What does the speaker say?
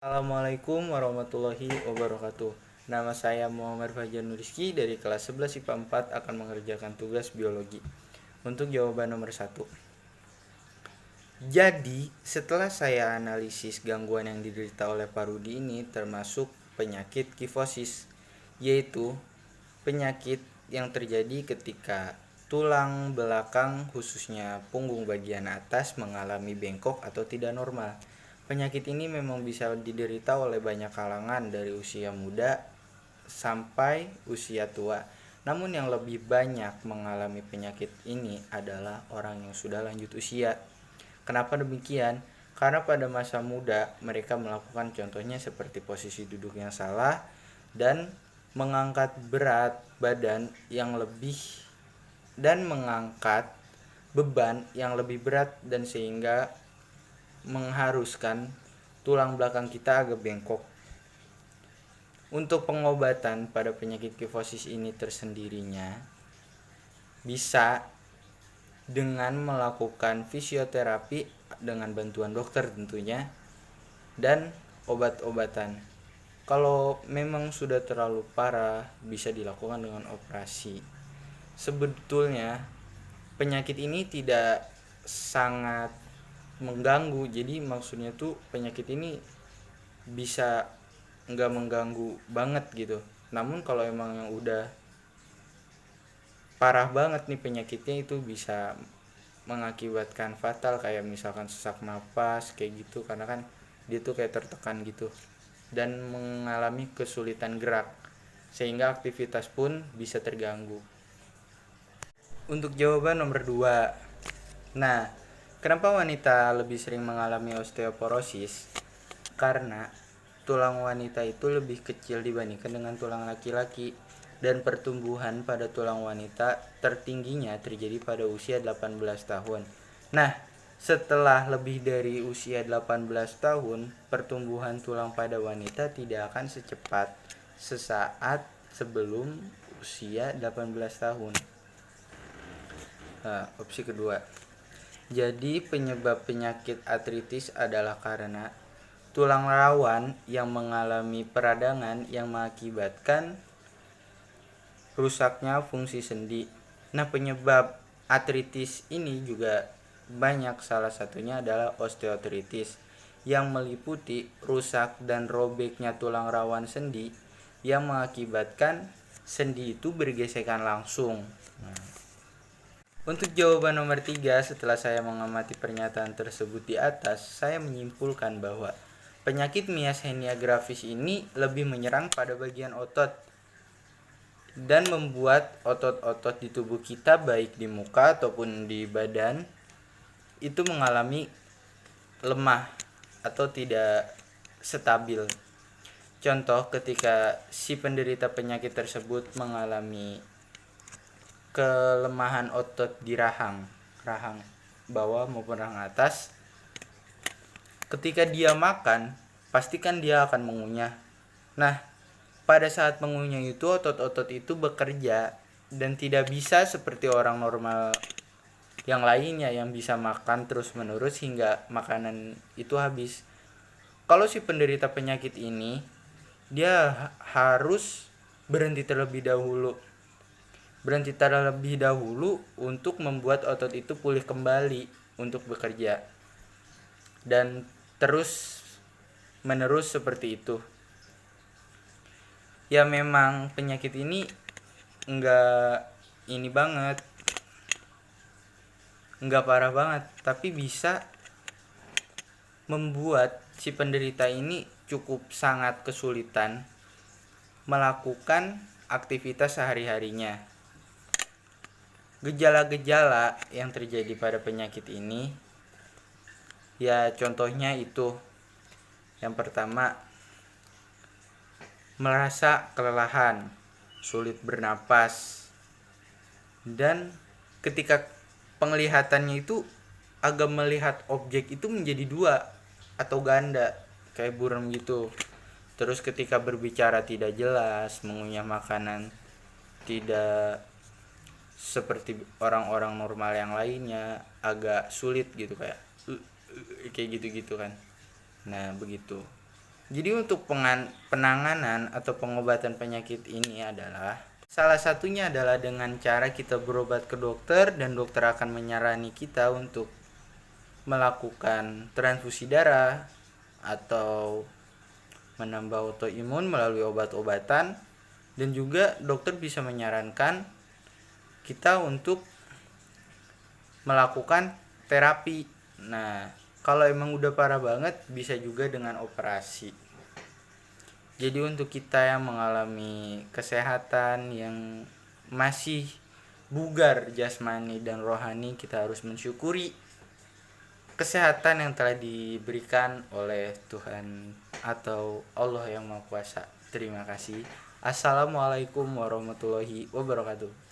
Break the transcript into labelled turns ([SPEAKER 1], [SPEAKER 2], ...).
[SPEAKER 1] Assalamualaikum warahmatullahi wabarakatuh. Nama saya Muhammad Fajar Nuriski dari kelas 11 IPA 4 akan mengerjakan tugas biologi. Untuk jawaban nomor 1. Jadi, setelah saya analisis gangguan yang diderita oleh Pak Rudi ini termasuk penyakit kifosis, yaitu penyakit yang terjadi ketika tulang belakang khususnya punggung bagian atas mengalami bengkok atau tidak normal. Penyakit ini memang bisa diderita oleh banyak kalangan dari usia muda sampai usia tua. Namun yang lebih banyak mengalami penyakit ini adalah orang yang sudah lanjut usia. Kenapa demikian? Karena pada masa muda mereka melakukan contohnya seperti posisi duduk yang salah dan mengangkat berat badan yang lebih dan mengangkat beban yang lebih berat dan sehingga mengharuskan tulang belakang kita agak bengkok. Untuk pengobatan pada penyakit kifosis ini tersendirinya bisa dengan melakukan fisioterapi dengan bantuan dokter tentunya dan obat-obatan. Kalau memang sudah terlalu parah bisa dilakukan dengan operasi. Sebetulnya penyakit ini tidak sangat mengganggu, jadi maksudnya tuh penyakit ini bisa nggak mengganggu banget gitu. Namun kalau emang yang udah parah banget nih penyakitnya itu bisa mengakibatkan fatal, kayak misalkan sesak napas kayak gitu, karena kan dia tuh kayak tertekan gitu dan mengalami kesulitan gerak sehingga aktivitas pun bisa terganggu. Untuk jawaban nomor 2. Nah, kenapa wanita lebih sering mengalami osteoporosis? Karena tulang wanita itu lebih kecil dibandingkan dengan tulang laki-laki dan pertumbuhan pada tulang wanita tertingginya terjadi pada usia 18 tahun. Nah, setelah lebih dari usia 18 tahun, pertumbuhan tulang pada wanita tidak akan secepat sesaat sebelum usia 18 tahun. Opsi kedua. Jadi penyebab penyakit artritis adalah karena tulang rawan yang mengalami peradangan yang mengakibatkan rusaknya fungsi sendi. Nah, penyebab artritis ini juga banyak, salah satunya adalah osteoartritis yang meliputi rusak dan robeknya tulang rawan sendi yang mengakibatkan sendi itu bergesekan langsung. Untuk jawaban nomor 3, setelah saya mengamati pernyataan tersebut di atas, saya menyimpulkan bahwa penyakit miasthenia gravis ini lebih menyerang pada bagian otot dan membuat otot-otot di tubuh kita baik di muka ataupun di badan itu mengalami lemah atau tidak stabil. Contoh, ketika si penderita penyakit tersebut mengalami kelemahan otot di rahang bawah maupun rahang atas, ketika dia makan pastikan dia akan mengunyah. Nah, pada saat mengunyah itu otot-otot itu bekerja dan tidak bisa seperti orang normal yang lainnya yang bisa makan terus-menerus hingga makanan itu habis. Kalau si penderita penyakit ini, dia harus berhenti terlebih dahulu untuk membuat otot itu pulih kembali untuk bekerja. Dan terus menerus seperti itu. Ya memang penyakit ini enggak parah banget, tapi bisa membuat si penderita ini cukup sangat kesulitan melakukan aktivitas sehari-harinya. Gejala-gejala yang terjadi pada penyakit ini ya contohnya itu, yang pertama, merasa kelelahan, sulit bernapas, dan ketika penglihatannya itu agak melihat objek itu menjadi dua atau ganda kayak buram gitu. Terus ketika berbicara tidak jelas, mengunyah makanan tidak seperti orang-orang normal yang lainnya, agak sulit gitu kayak gitu kan. Nah, begitu. Jadi untuk penanganan atau pengobatan penyakit ini adalah salah satunya adalah dengan cara kita berobat ke dokter, dan dokter akan menyarani kita untuk melakukan transfusi darah atau menambah autoimun melalui obat-obatan, dan juga dokter bisa menyarankan kita untuk melakukan terapi. Nah, kalau emang udah parah banget bisa juga dengan operasi. Jadi untuk kita yang mengalami kesehatan yang masih bugar jasmani dan rohani, kita harus mensyukuri kesehatan yang telah diberikan oleh Tuhan atau Allah yang Maha Kuasa. Terima kasih. Assalamualaikum warahmatullahi wabarakatuh.